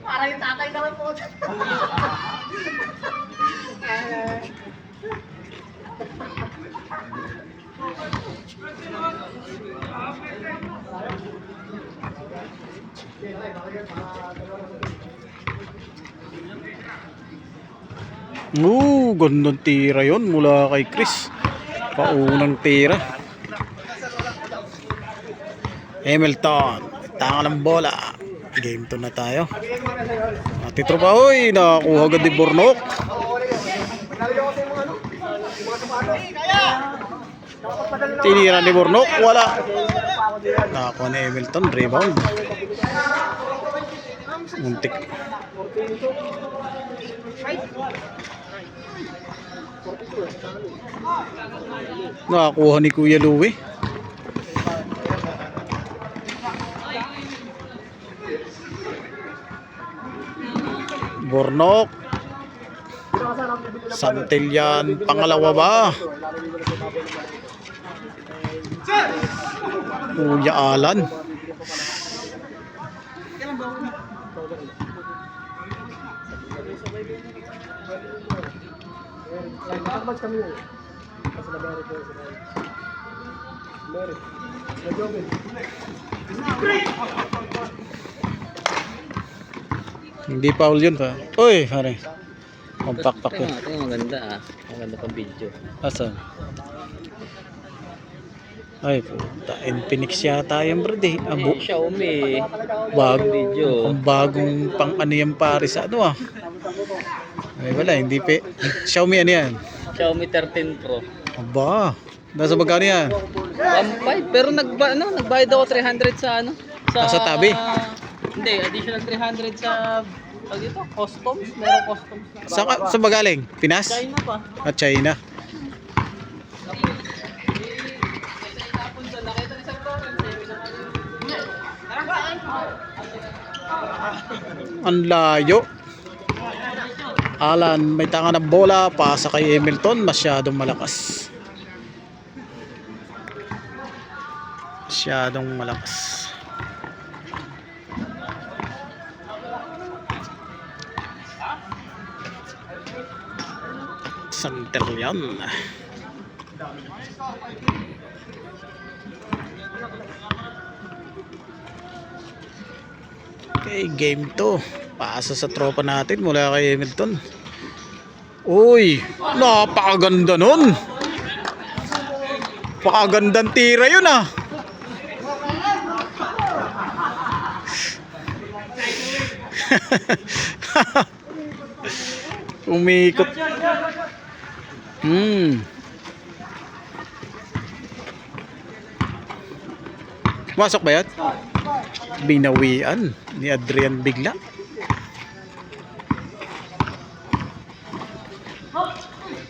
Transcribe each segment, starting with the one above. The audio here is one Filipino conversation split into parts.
Parang yung tatay naman po. Gandang tira yon mula kay Chris. Paunang tira. Hamilton, tanga ng bola. Game 2 na tayo. Tropa, oy, nakakuha agad ni Bornok. Tinira ni Bornok, wala. Nakakuha ni Hamilton, rebound. Muntik. Nakakuha ni Kuya Louie. Bornok. Santillan, pangalawa ba? Kuya Alan. Hindi foul yun pa. Uy, pare. Kompakpak yun. Ito maganda ah. Maganda pang video. Asan? Ay, puta. Infinix yata yan, bro. Abo. Xiaomi. Video. Ang bagong pang ano yan, pare, sa ano ah. Ay, wala. Hindi pe. Xiaomi ano yan? Xiaomi 13 Pro. Aba. Nasa magkano yan? 1.5 pero nagbayad ako 300 sa ano? Sa tabi? Hindi, additional 300 sa pag ito, customs, meron customs na. Sa magaling? Pinas? China pa. At China. Ang layo. Alan, may tanga ng bola, pasa kay Hamilton, masyadong malakas. Masyadong malakas. Santillan. Okay, game 2. Paasa sa tropa natin mula kay Hamilton. Uy, napakaganda nun. Napakagandang tira yun ah. Umikot. Masok ba yan? Binawian ni Adrian bigla.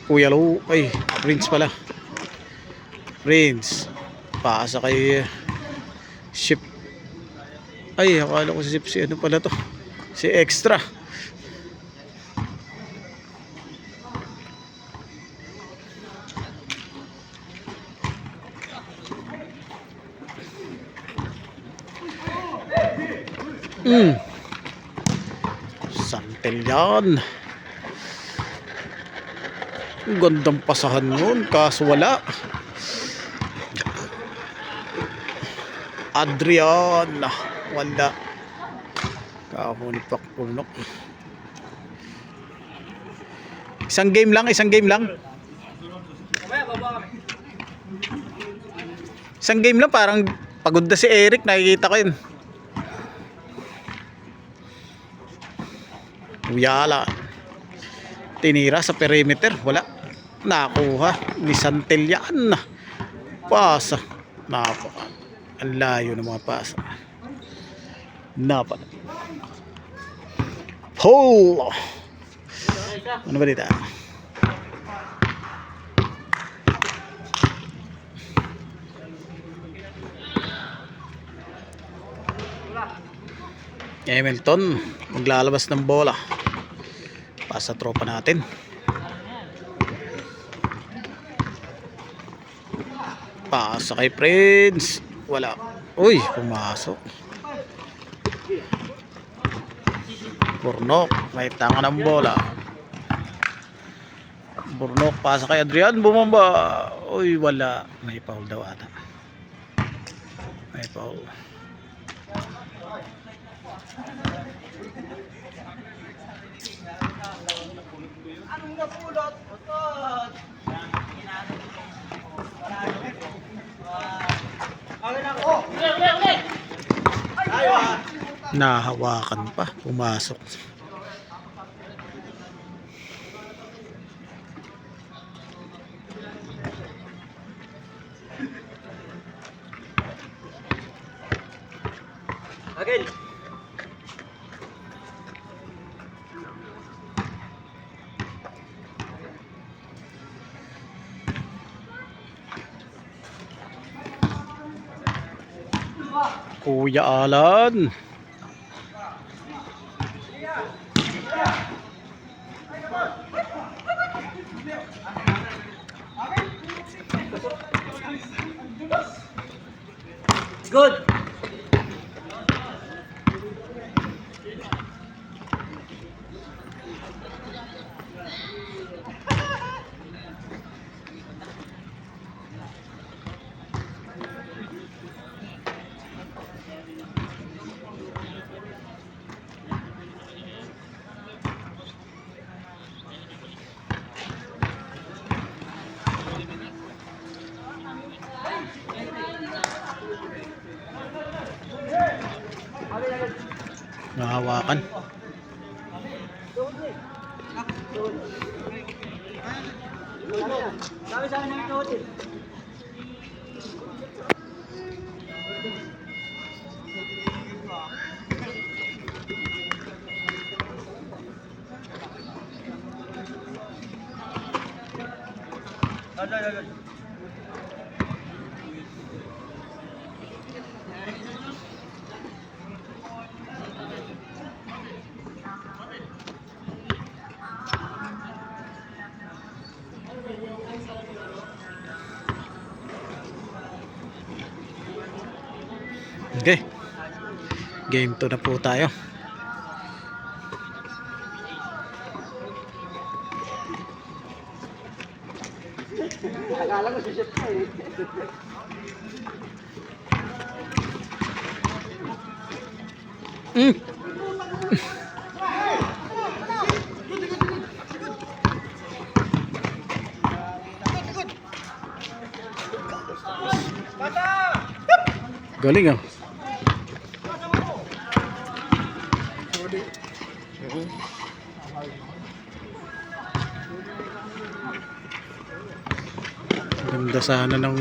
Kuya Lo, ay, Prince pala. Prince. Paasa kay Ship. Ay, akala ko si Ship, si ano pala to? Si Extra. Santillan. Gandang pasahan yun, kaso wala. Adrian, wala. Kahuli pa punok. Isang game lang. Isang game lang, parang pagod na si Eric, nakikita ko yun. Uyala. Tinira sa perimeter, wala. Nakuha ni Santillan. Pasa. Napaka. Ang layo ng mga pasa. Napaka. Hole. Ano ba dito? Hamilton maglalabas ng bola. Para sa tropa natin. Pasa kay Prince. Wala. Uy, pumasok. Burnok, may tanga ng bola. Burnok, pasa kay Adrian, bumamba. Uy, wala. May foul daw ata. May foul. Nahawakan pa, pumasok. Again. Kuya Alan. Good. Nahawakan. Okay. Game 2 na po tayo. Akala ko si Chef pa eh. Galing ah. Ganda sana ng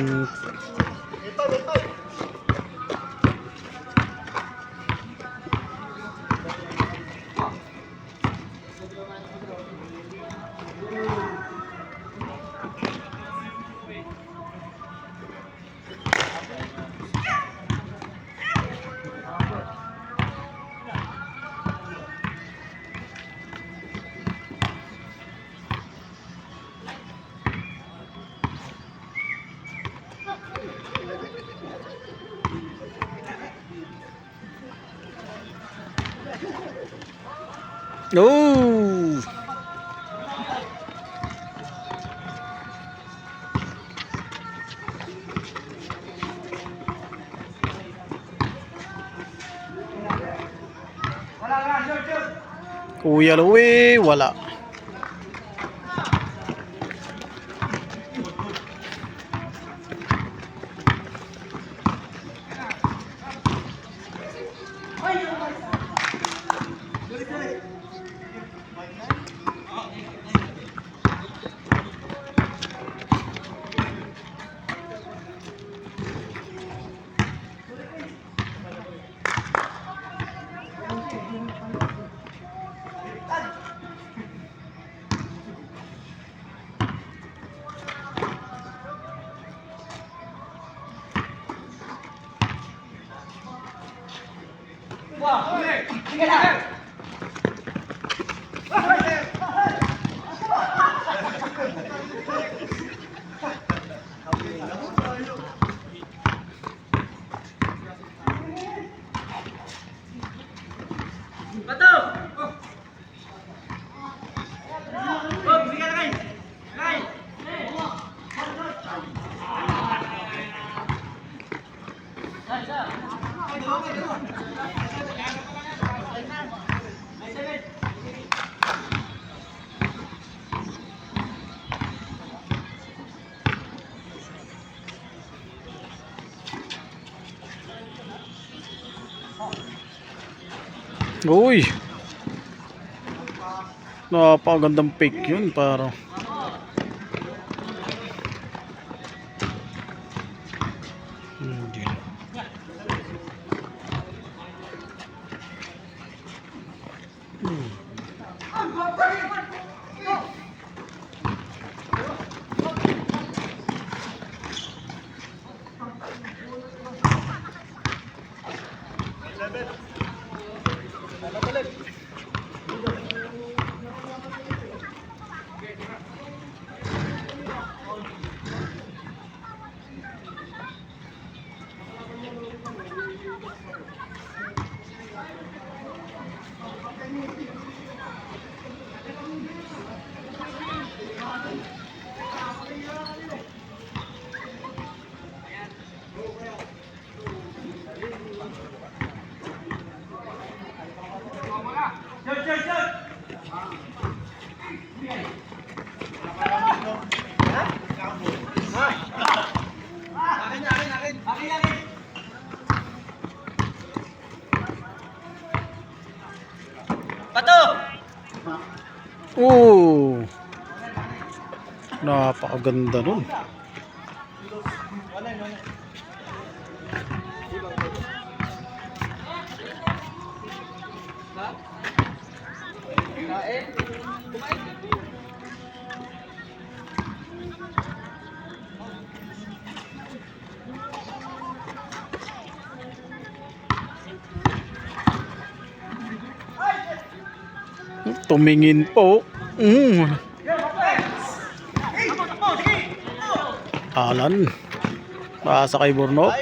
oh! Kuya Louie, wala. Uy! Napakagandang pick yun para. Hindi. Pato! Oh! Napakaganda nun. Kain. Tumingin po. Alan. Pasa kay Burnok.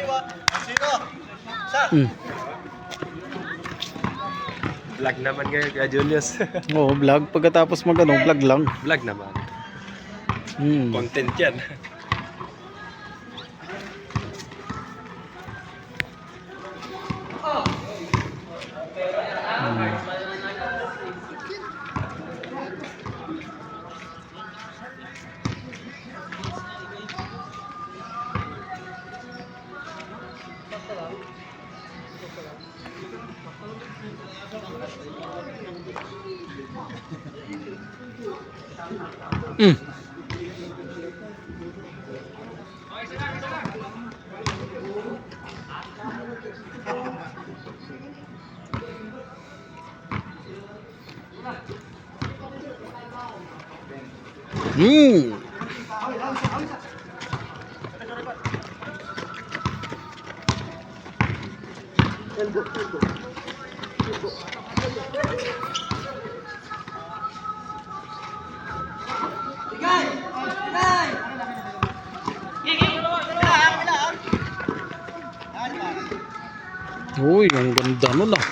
Vlog naman ngayon kaya Julius. Oo, vlog. Pagkatapos vlog lang. Vlog naman. Hmm. Content yan. Hmm. Hmm. Uy, ang ganda nun ah.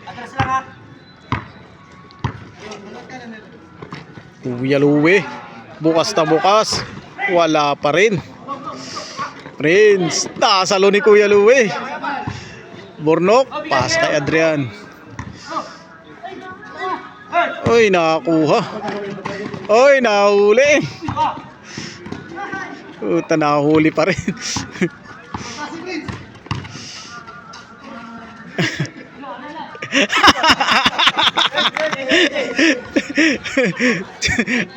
Atras lang ha. Kuya Luwe. Bukas na bukas. Wala pa rin. Prince. Nasalo ni Kuya Luwe. Burnok. Pass kay Adrian. Uy, nakakuha. Uy, nahuli. Puta, nahuli pa rin.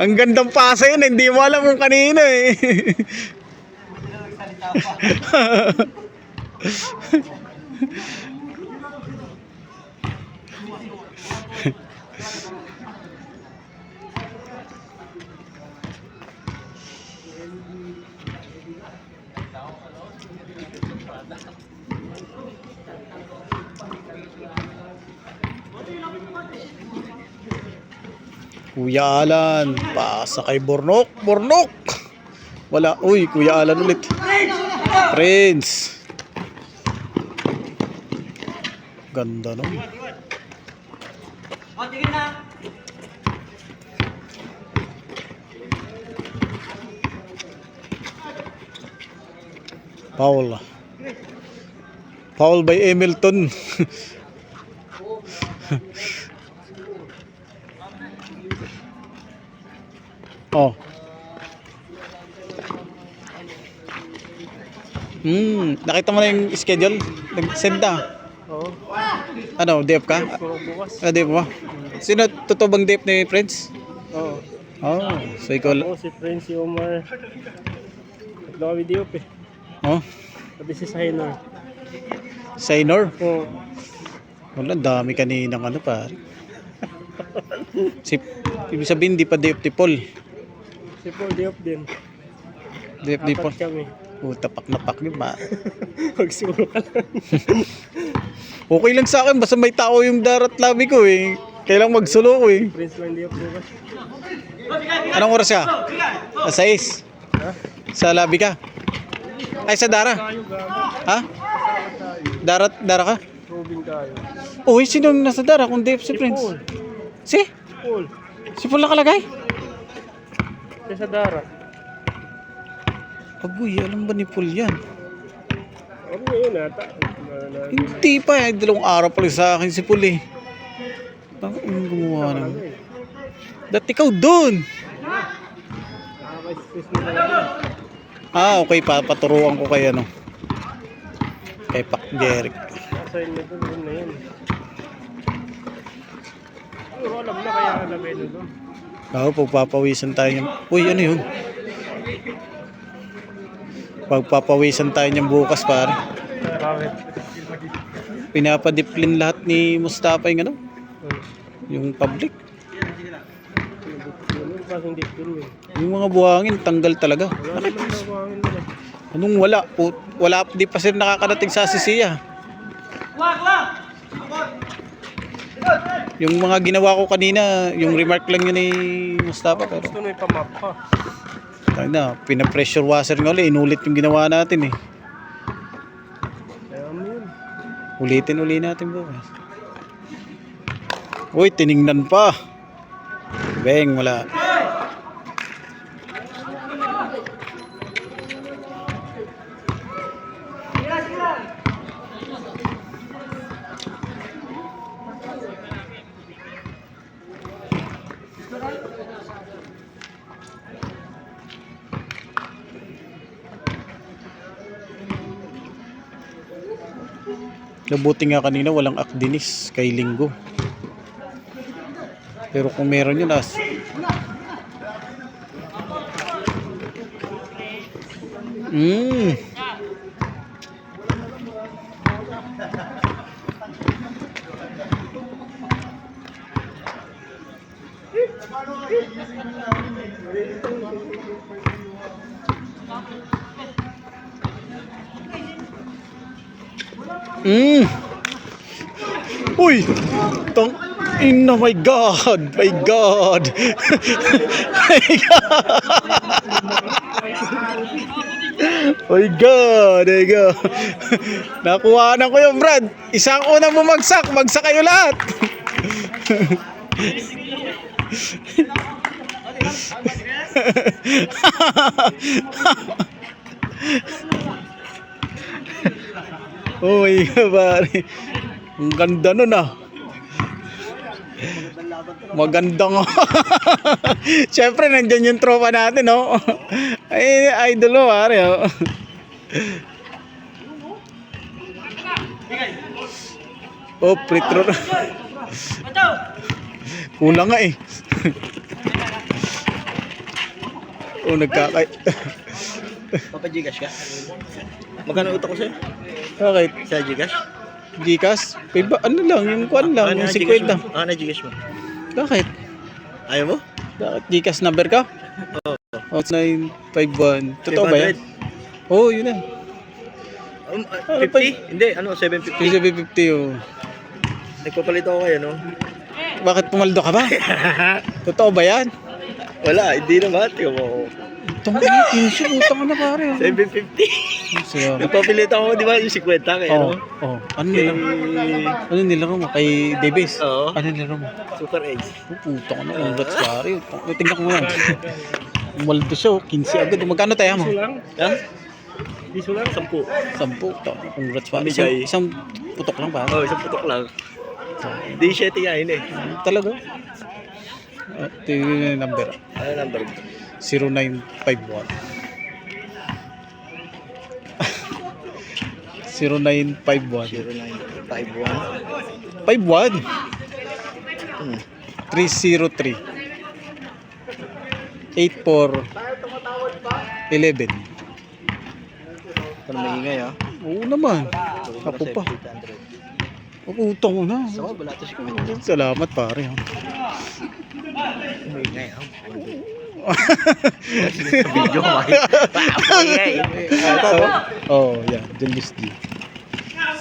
Ang gandang pasa yun, hindi mo alam kung kanino eh. Kuya Alan, pasa kay Bornok. Bornok! Wala. Uy, Kuya Alan ulit. Prince. Ganda no. Paul. Paul by Hamilton. Oh. Nakita mo na yung schedule? Nag-send na. Oo. Ano, DF ka? Bukas. DF mo? Sino totoo bang DF ni Prince? Oo. Oh, so ikaw Oo, si Prince, si Omar. Tatlo kami diop eh. Oh, Sabi si Sainor. Sainor? Oo. Wala, dami kaninang ano pare. Ibig sabihin di pa DF ni Paul. Si Paul diop din. DF ni Paul. Apat kami. Tapak na pak yun ba? Magsulo ka lang. Okay lang sa akin, basta may tao yung darat labi ko eh. Kailang magsulo ko eh. Prince lang diop bukas. Anong oras ka? 6. Ha? Sa labi ka? Ay, sa Dara? Tayo gabi. Ha? Dara ka? Robin tayo. Uy, sino yung nasa Dara kung DF si Prince? Paul. Si? Paul. Si Paul nakalagay? Siya sa Dara. Agoy, alam ba ni Paul yan? Ano na yun ata? Hindi pa eh, 2 araw pa lang sa akin si Paul eh. Anong gumawa naman? Dati ikaw dun! Nakaka-stress mo na. Okay, papaturuan ko kay ano. Kay Pak Jeric. Nasa inyo doon na yun. Pero alam na kaya nalagay na doon. Pagpapawisan tayo niyan. Uy, ano yun? Pagpapawisan tayo niyan bukas pare. Bakit? Pinapadisiplin lahat ni Mustafa yung ano? Yung public. Ano klaseng discipline yun? Yung mga buhangin, tanggal talaga. Wala naman na buhangin nila. Anong wala? Wala, di pa sila nakakarating sa Sisiya. Yung mga ginawa ko kanina, yung remark lang yun ni Mustafa. Pero, Gusto na ipamap pa. pina-pressure washer nga ulit. Inulit yung ginawa natin eh. Kaya mo yun. Ulitin natin bukas. Uy, tiningnan pa. Beng, wala. Nabuti nga kanina walang akdinis kay Linggo. Pero kung meron yun Uy! My God! My God! My God! My God! My God! Nakuha na ko yung Brad. Isang unang bumagsak. Bagsak kayo lahat. Oh my God, pare. Ang ganda nun ah. Maganda nga. Siyempre, nandyan yung tropa natin, no? Ay, idol mo, pare, oh. Oh, free throw. Kulang nga eh. Oh, nagkakay. Papa Gcash ka? Magkano utak ko sa'yo? Bakit? Sa Gcash? Gcash? Iba, ano lang, yung kuan lang, yung 50. Ano na Gcash mo? Bakit? Ayaw mo? Bakit? Gcash number ka? Oo. Oh, 951. Totoo ba yan? 500? Oo, yun na. 50? Hindi, ano, 750. 750 oh. Nagpapalit ako kayo, no? Bakit pumaldo ka ba? Totoo ba yan? Wala, hindi naman. Tingnan mo. Itong kinsi, utang ka na pare. 750. Siya. Nagpapalit ako, di ba, yung 50 kaya, Oh, no? oh. Ano nilaro mo? Kay Davis? Oo. Ano nilaro mo? Super eggs. Utang ka na. Congrats pare. Tingnan ko mo yan. Pumaldo siya, 15 agad. Magkano tayo mo? Ha? Piso lang, 10. 10. Congrats pare. Pamigay. Isang putok lang pare. Oo, isang putok lang. Hindi siya tingahin eh. Talaga? Ito yung number. Ano number mo? 0951 0951 0951. 51 Hmm. 303 8411. Ano maingay, ha? Oo naman. Ako pa. Utang mo na. Sa mga balatos ko. Salamat pare. Maingay, ha? Sa video ko, maingay. Oh, yeah. Julius G.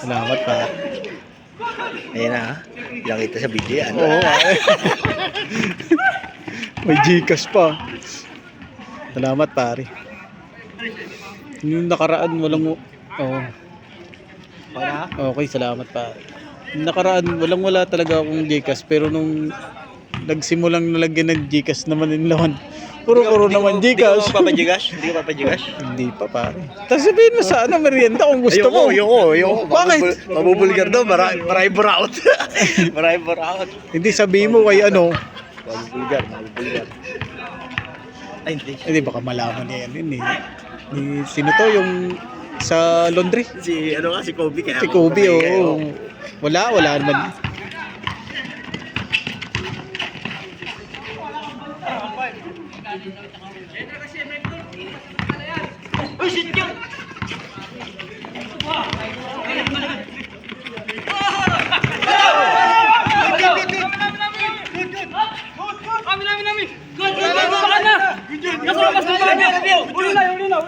Salamat pare. Ayan na, ha? Ilang kita sa video yan. Oo. May Gcash pa. Salamat pare. Yung nakaraan walang okay, salamat pare. Yung nakaraan wala talaga akong Gcash pero nung nagsimulang nalagyan ng Gcash naman yung laman. Puro naman Gcash. Hindi ka Gcash? Hindi ka Gcash? Hindi pa pare. Tapos sabihin mo sa merienda kung gusto mo. Ayoko. Bakit? Mabubulgar daw, maray buraot. Maray buraot. Hindi sabihin mo kay Mabubulgar. Ay, hindi. baka malaman niya yan yun eh. Ni sino to yung sa laundry? Si Kobe kaya. Si Kobe, oo. Wala naman.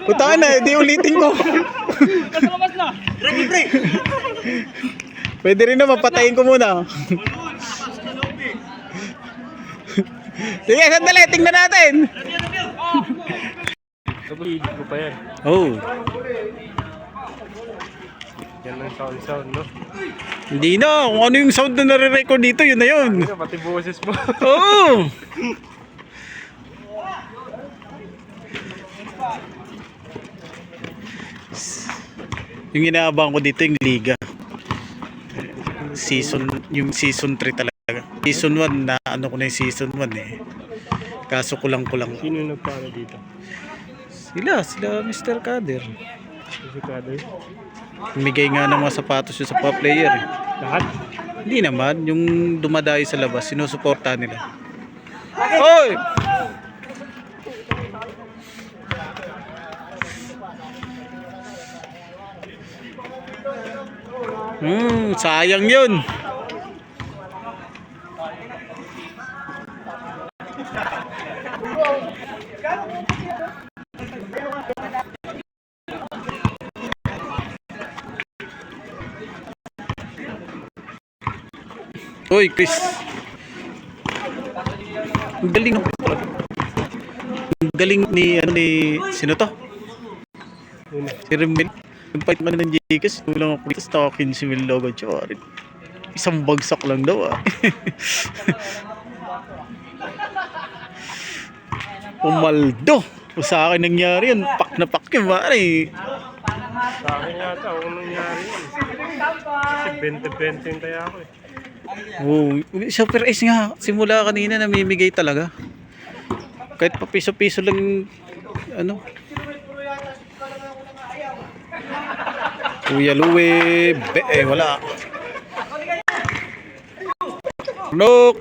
Putaan na, di ulitin ko. Pwede rin na mapatayin ko muna. Sige, sandali, tingnan natin. Kapag ko pa yan. Oh, Yan ang sound, no? hindi na. Kung ano yung sound na nare-record dito, yun na yun. Pati boses mo. Oo. Yung inaabang ko dito yung liga. Yung season 3 talaga. Season 1 na ano ko na yung season 1 eh. Kaso kulang. Sino yung nagpano dito? Sila Mr. Kader. Si Kader? Bumigay nga ng mga sapatos yung sa pa player eh. Lahat? Hindi naman, yung dumadayo sa labas, sinusuportahan nila. Oy! Sayang yun. Oy, Chris. Ang galing. Ang galing ni sino to? Si Remel. Nagpahit man ng Gcash, tulang ako dito sa 15,000 logo. Chawarin. Isang bagsak lang daw ah. Pumaldo. O sa akin nangyari yun. Pak na pak yun pare. Sa akin yata, kung nangyari yun. Kasi 20-20 yung kaya ako eh. Oh, Super Ace nga. Simula kanina namimigay talaga. Kahit pa piso-piso lang Kuya Louie, wala. Look.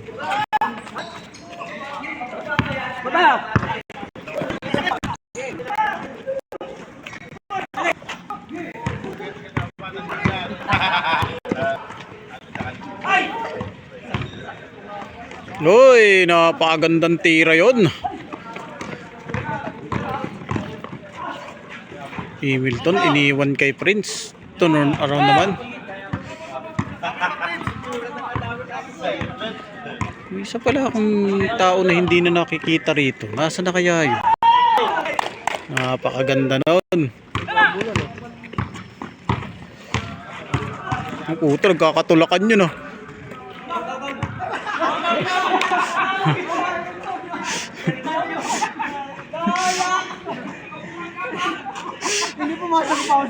Uy, napakagandang tira yon. Hamilton iniwan kay Prince. Turn around naman. May isa pala akong tao na hindi na nakikita rito. Nasaan na kaya yun? Napakaganda nun. Ang puto, nagkakatulakan yun, oh. Hindi pumasok pa ako.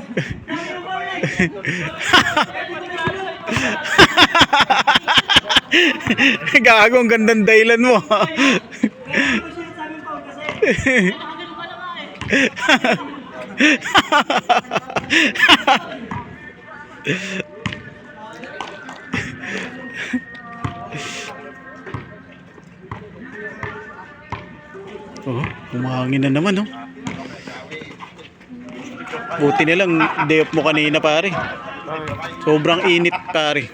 Gago, ang gandang dahilan mo. Oh, humahangin na naman, oh. Buti na lang, day off mo kanina, pare. Sobrang init, pare.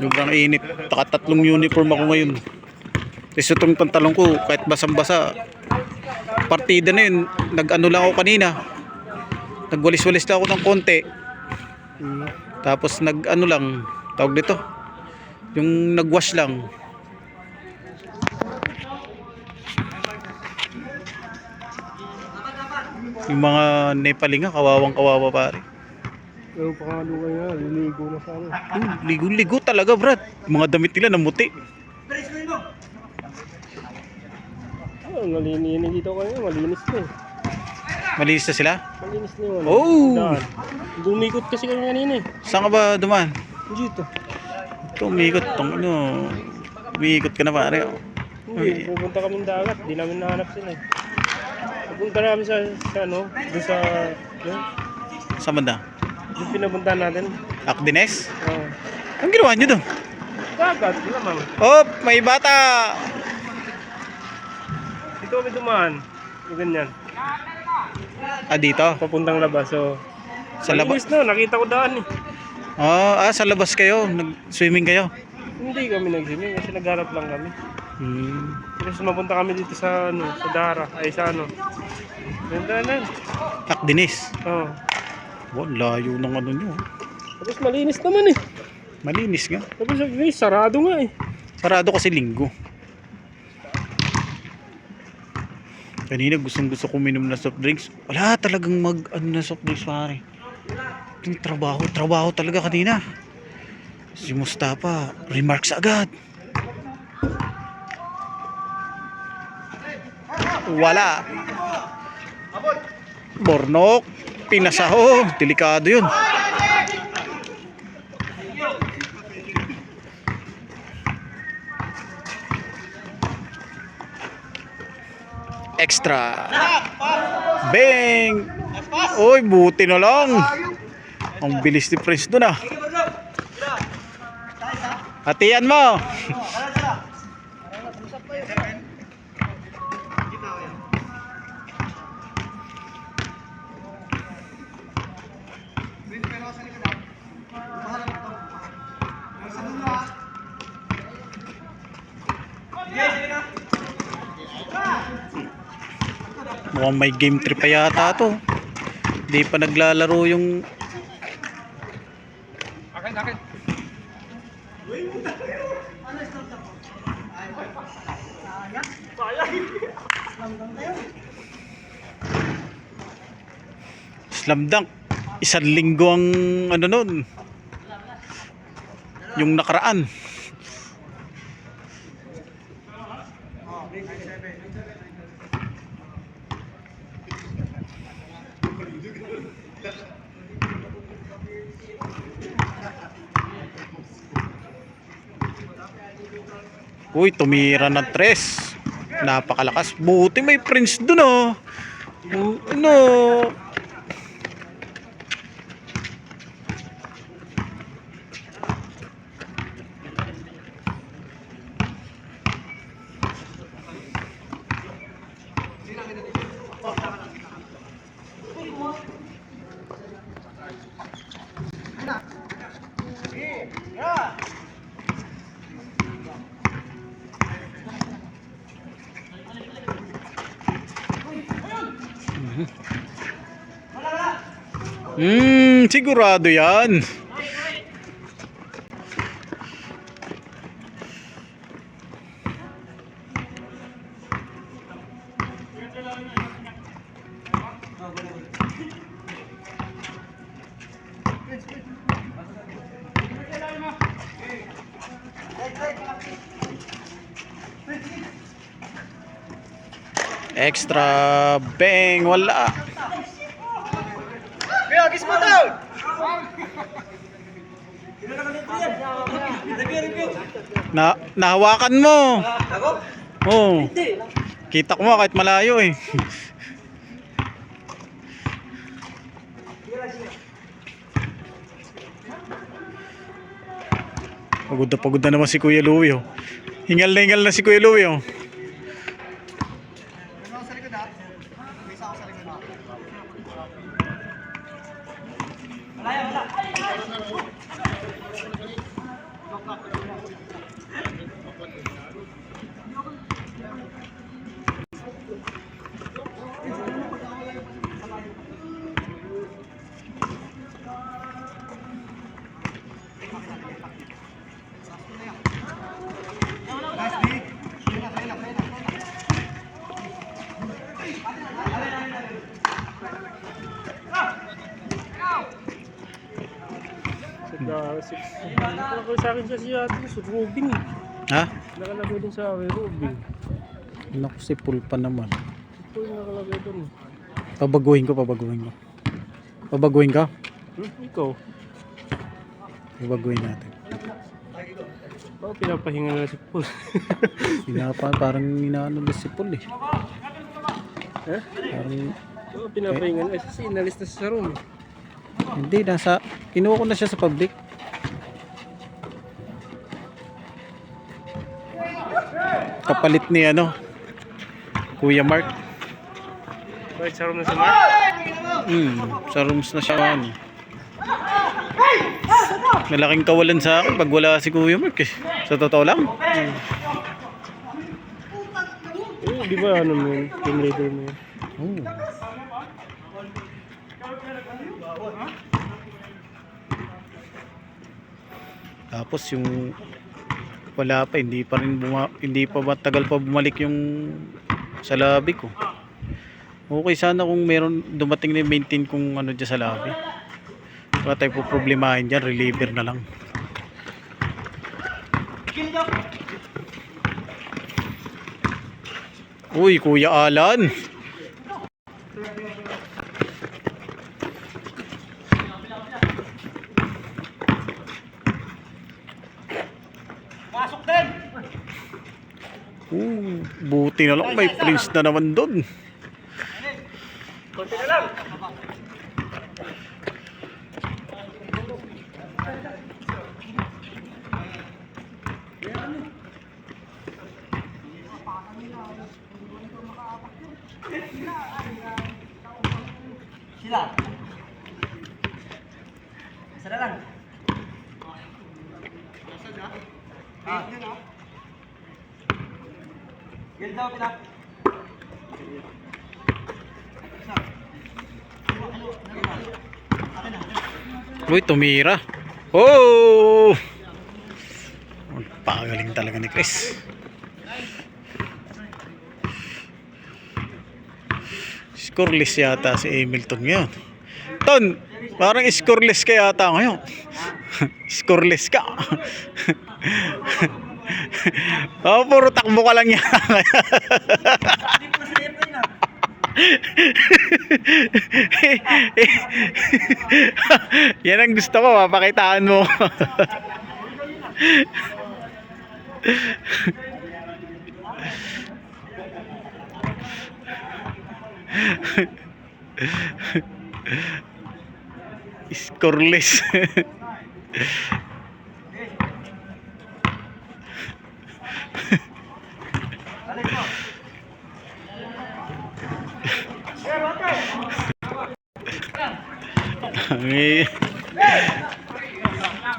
Sobrang init. Tatlong uniform ako ngayon. Kasi itong pantalon ko, kahit basang-basa, partida na yun. Nag-ano lang ako kanina. Nagwalis-walis lang ako ng konti. Tapos nag-ano lang, tawag dito. Yung nag-wash lang. Yung mga Nepalinga, kawawang-kawawa, pare. Pero pakalo kaya, liligo na sana. Ligo-ligo talaga, brad. Mga damit nila namuti. Nalinis dito kaya, malinis na eh. Malinis na sila? Malinis na yun. Oh! Daan. Bumikot kasi kami kanina eh. Saan ka ba dumaan? Dito. Ito, umikot. Umikot ka na, pare. Hindi, pupunta kami dagat. Di namin nahanap sila eh. Pupunta namin sa ano, doon sa, yun, Saan banda? yung pinapuntahan natin. Akdines? Oo. Anong ginawa nyo doon? Dagat, di naman. Oh, may bata! Dito kami dumaan. Yung ganyan. Ah, dito? Papuntang labas, so. Sa labas? Malinis na, nakita ko daan eh. Sa labas kayo? Nag-swimming kayo? Hindi kami nag-swimming kasi nagharap lang kami. Hmm. Tapos mapunta kami dito sa ano, sa Dara, ay sa ano. Ganda na. Akdines? Oo. Oh, layo ng ano nyo. Tapos malinis naman eh. Malinis nga. Tapos sarado nga eh. Sarado kasi linggo. Kanina gustong-gusto ko uminom na soft drinks. Wala talagang ano na soft drinks, pare. Yung trabaho talaga kanina. Si Mustafa, remarks agad. Wala. Bornok, pinasaho, delikado yun. Extra. Bang! Oy, buti na lang. Ang bilis ni Prince doon, ah. Hatian mo. Mukhang may game trip pa yata to. Hindi pa naglalaro yung Akin. Slam Dunk. Isang linggo ang ano nun. Yung nakaraan. Uy, tumira ng 3. Napakalakas. Buti may Prince dun, oh. Ano? Sigurado yan. Extra bang, wala. Agis mo daw! Nahawakan mo. Ako? Oh. Kita ko mo kahit malayo eh. Pagod na naman si Kuya Louie oh. Hingal na si Kuya Louie oh. Nakalagay sa akin kasi yata si Robin. Ha? Nakalagay din sa akin, Robin. Naku, si Pulpa naman. Ito yung nakalagay doon. Pabaguhin ko. Pabaguhin ka? Ikaw? Pabaguhin natin. Oh, pinapahinga na si Paul. Parang inaano na si Paul eh. Eh? Parang, Oh, pinapahinga na. Kasi inalis na sa room. hindi, kinuha ko na siya sa public. Kapalit ni Kuya Mark. Bakit sa room na si Mark? Sa rooms na siya Malaking kawalan sa akin pag wala si Kuya Mark eh. Sa totoo lang. Di ba ano mo yun? Team leader mo yun? Tapos yung wala pa, hindi pa matagal pa bumalik yung sa labi ko. Okay sana kung meron dumating na maintain kung ano dyan sa labi. Wala tayo po problemahin dyan, reliever na lang. Uy, Kuya Alan. Pasok din! Buti na lang may prince na naman doon. Konti na lang! Sila! Isa na lang! Gil daw, pinap! Uy, tumira. Oh! Pagaling talaga ni Chris. Scoreless yata si Hamilton ngayon. Ton, parang scoreless ka yata ngayon. Scoreless ka. Oh, puro takbo ka lang yan. Yan ang gusto ko, mapakitaan mo. Scoreless.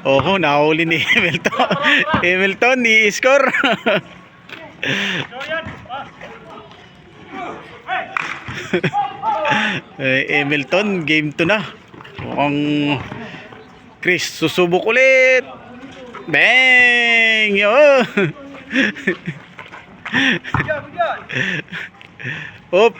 Oho, nahuli ni Hamilton. Hamilton, i-score. Hamilton, game 2 na. Mukhang Chris, susubok ulit. Bang! Oh! Op!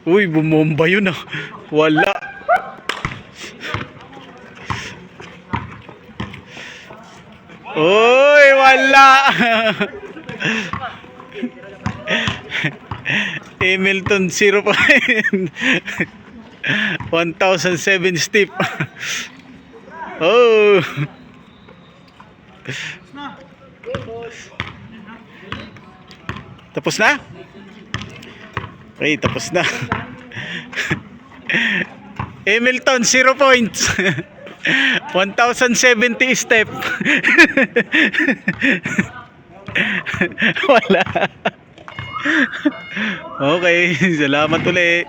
Uy, bumomba yun ah. Wala. Uy, wala. Hamilton 0 pa rin. 1007 steep. Oh. Tapos na? Okay, tapos na. Hamilton 0 points. 1070 step. Wala. Okay, salamat ulit.